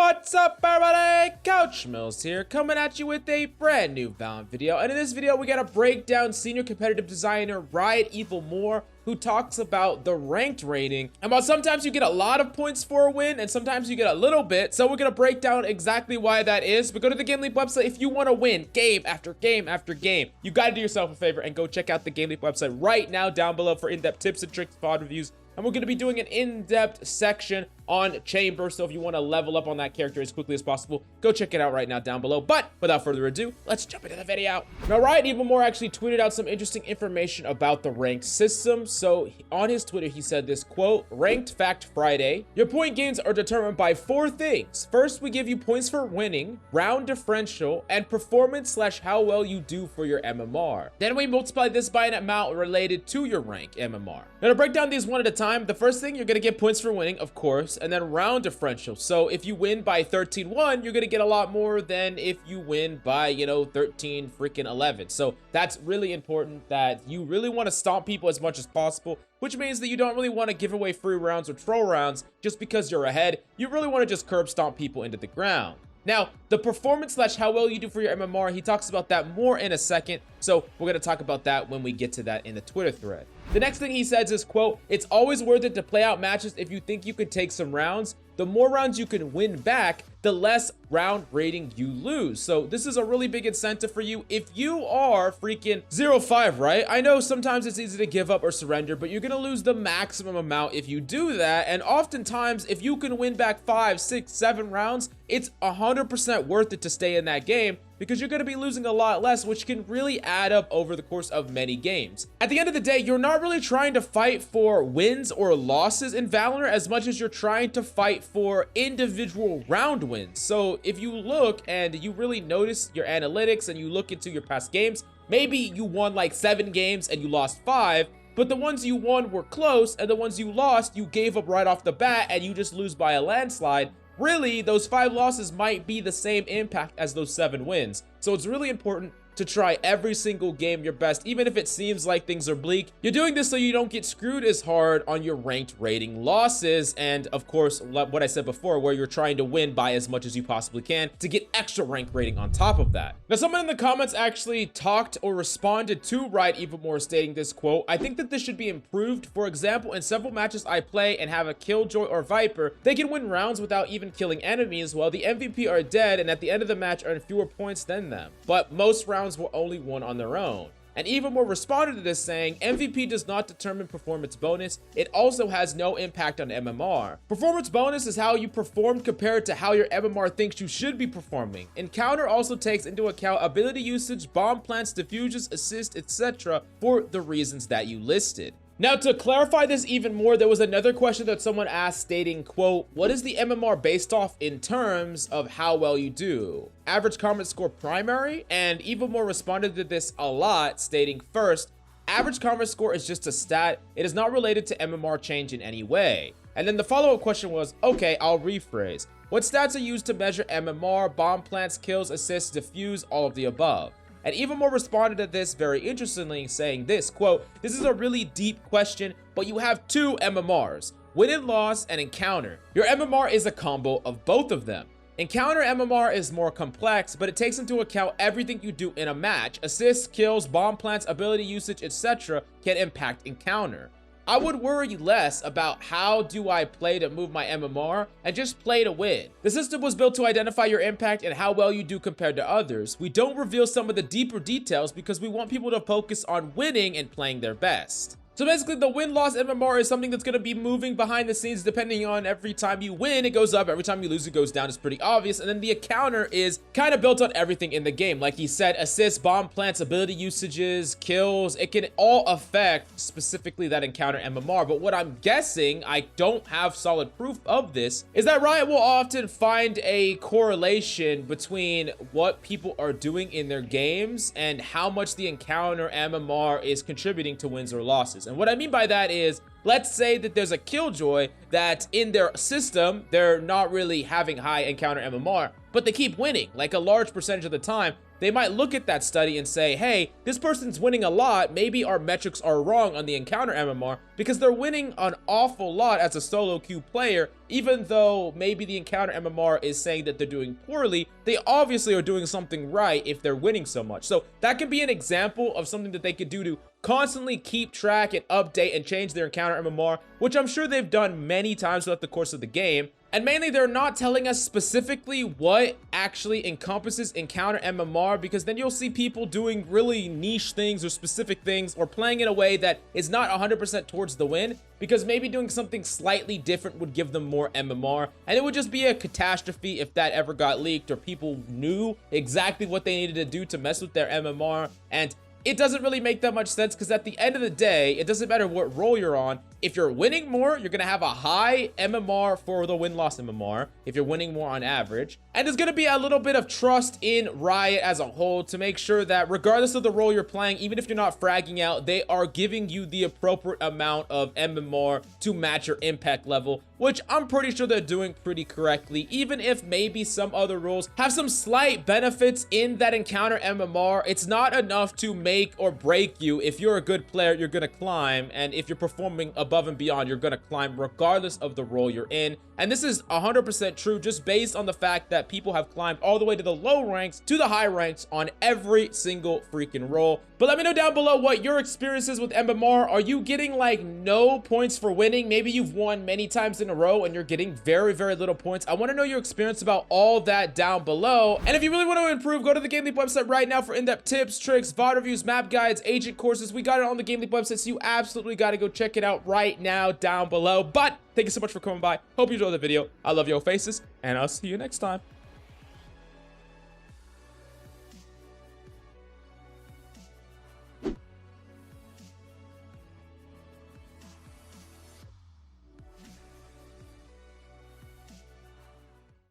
What's up, everybody? Couch Mills here, coming at you with a brand new Valorant video. And in this video, we gotta break down senior competitive designer Riot Evil Moore, who talks about the ranked rating, and while sometimes you get a lot of points for a win and sometimes you get a little bit, so we're gonna break down exactly why that is. But go to the GameLeap website if you want to win game after game after game. You gotta do yourself a favor and go check out the GameLeap website right now down below for in-depth tips and tricks, VOD reviews. And we're going to be doing an in-depth section on Chamber, so if you want to level up on that character as quickly as possible, go check it out right now down below. But without further ado, let's jump into the video. Now, Riot Evil Moore actually tweeted out some interesting information about the ranked system. So on his Twitter, he said this, quote, "Ranked Fact Friday. Your point gains are determined by 4 things. First, we give you points for winning, round differential, and performance / how well you do for your MMR. Then we multiply this by an amount related to your rank MMR. Now, to break down these one at a time, the first thing, you're going to get points for winning, of course, and then round differential. So if you win by 13-1, you're going to get a lot more than if you win by, 13-11. So that's really important, that you really want to stomp people as much as possible, which means that you don't really want to give away free rounds or troll rounds just because you're ahead. You really want to just curb stomp people into the ground. Now, the performance / how well you do for your MMR, he talks about that more in a second, so we're going to talk about that when we get to that in the Twitter thread. The next thing he says is, quote, "It's always worth it to play out matches if you think you could take some rounds. The more rounds you can win back, the less round rating you lose." So this is a really big incentive for you. If you are freaking 0-5, right? I know sometimes it's easy to give up or surrender, but you're going to lose the maximum amount if you do that. And oftentimes, if you can win back 5, 6, 7 rounds, it's 100% worth it to stay in that game, because you're going to be losing a lot less, which can really add up over the course of many games. At the end of the day, you're not really trying to fight for wins or losses in Valorant as much as you're trying to fight for individual round wins. So if you look and you really notice your analytics and you look into your past games, maybe you won like 7 games and you lost 5, but the ones you won were close, and the ones you lost, you gave up right off the bat and you just lose by a landslide. Really, those 5 losses might be the same impact as those 7 wins. So it's really important to try every single game your best, even if it seems like things are bleak. You're doing this so you don't get screwed as hard on your ranked rating losses, and of course, what I said before, where you're trying to win by as much as you possibly can to get extra rank rating on top of that. Now, someone in the comments actually talked or responded to Riot Evil Moore stating this, quote, "I think that this should be improved. For example, in several matches I play and have a Killjoy or Viper, they can win rounds without even killing enemies, while the MVP are dead and at the end of the match earn fewer points than them. But most rounds were only won on their own." And Even More responded to this saying, "MVP does not determine performance bonus. It also has no impact on MMR. Performance bonus is how you performed compared to how your MMR thinks you should be performing. Encounter also takes into account ability usage, bomb plants, diffusions, assists, etc. for the reasons that you listed." Now, to clarify this even more, there was another question that someone asked stating, quote, "What is the MMR based off in terms of how well you do? Average combat score primary?" And Even More responded to this a lot, stating, "First, average combat score is just a stat. It is not related to MMR change in any way." And then the follow-up question was, okay, I'll rephrase. "What stats are used to measure MMR, bomb plants, kills, assists, diffuse, all of the above?" And Even More responded to this very interestingly, saying this, quote, "This is a really deep question, but you have 2 MMRs, win and loss and encounter. Your MMR is a combo of both of them. Encounter MMR is more complex, but it takes into account everything you do in a match. Assists, kills, bomb plants, ability usage, etc. can impact encounter. I would worry less about how do I play to move my MMR and just play to win. The system was built to identify your impact and how well you do compared to others. We don't reveal some of the deeper details because we want people to focus on winning and playing their best." So basically, the win-loss MMR is something that's going to be moving behind the scenes depending on every time you win, it goes up. Every time you lose, it goes down. It's pretty obvious. And then the encounter is kind of built on everything in the game. Like he said, assists, bomb plants, ability usages, kills. It can all affect specifically that encounter MMR. But what I'm guessing, I don't have solid proof of this, is that Riot will often find a correlation between what people are doing in their games and how much the encounter MMR is contributing to wins or losses. And what I mean by that is, let's say that there's a Killjoy that in their system, they're not really having high encounter MMR, but they keep winning like a large percentage of the time. they might look at that study and say, hey, this person's winning a lot. Maybe our metrics are wrong on the encounter MMR because they're winning an awful lot as a solo queue player. Even though maybe the encounter MMR is saying that they're doing poorly, they obviously are doing something right if they're winning so much. So that could be an example of something that they could do to constantly keep track and update and change their encounter MMR, which I'm sure they've done many times throughout the course of the game. And mainly, they're not telling us specifically what actually encompasses encounter MMR, because then you'll see people doing really niche things or specific things, or playing in a way that is not 100% towards the win, because maybe doing something slightly different would give them more MMR, and it would just be a catastrophe if that ever got leaked or people knew exactly what they needed to do to mess with their MMR. And it doesn't really make that much sense, because at the end of the day, it doesn't matter what role you're on. If you're winning more, you're going to have a high MMR for the win-loss MMR if you're winning more on average. And there's going to be a little bit of trust in Riot as a whole to make sure that regardless of the role you're playing, even if you're not fragging out, they are giving you the appropriate amount of MMR to match your impact level, which I'm pretty sure they're doing pretty correctly, even if maybe some other roles have some slight benefits in that encounter MMR. It's not enough to make or break you. If you're a good player, you're going to climb, and if you're performing above and beyond, you're going to climb regardless of the role you're in. And this is 100% true just based on the fact that people have climbed all the way to the low ranks to the high ranks on every single freaking role. But let me know down below what your experience is with MMR. Are you getting like no points for winning? Maybe you've won many times in a row and you're getting very, very little points. I want to know your experience about all that down below. And if you really want to improve, go to the GameLeap website right now for in-depth tips, tricks, VOD reviews, map guides, agent courses. We got it on the GameLeap website, so you absolutely got to go check it out right now down below. But thank you so much for coming by. Hope you enjoyed the video. I love your faces, and I'll see you next time.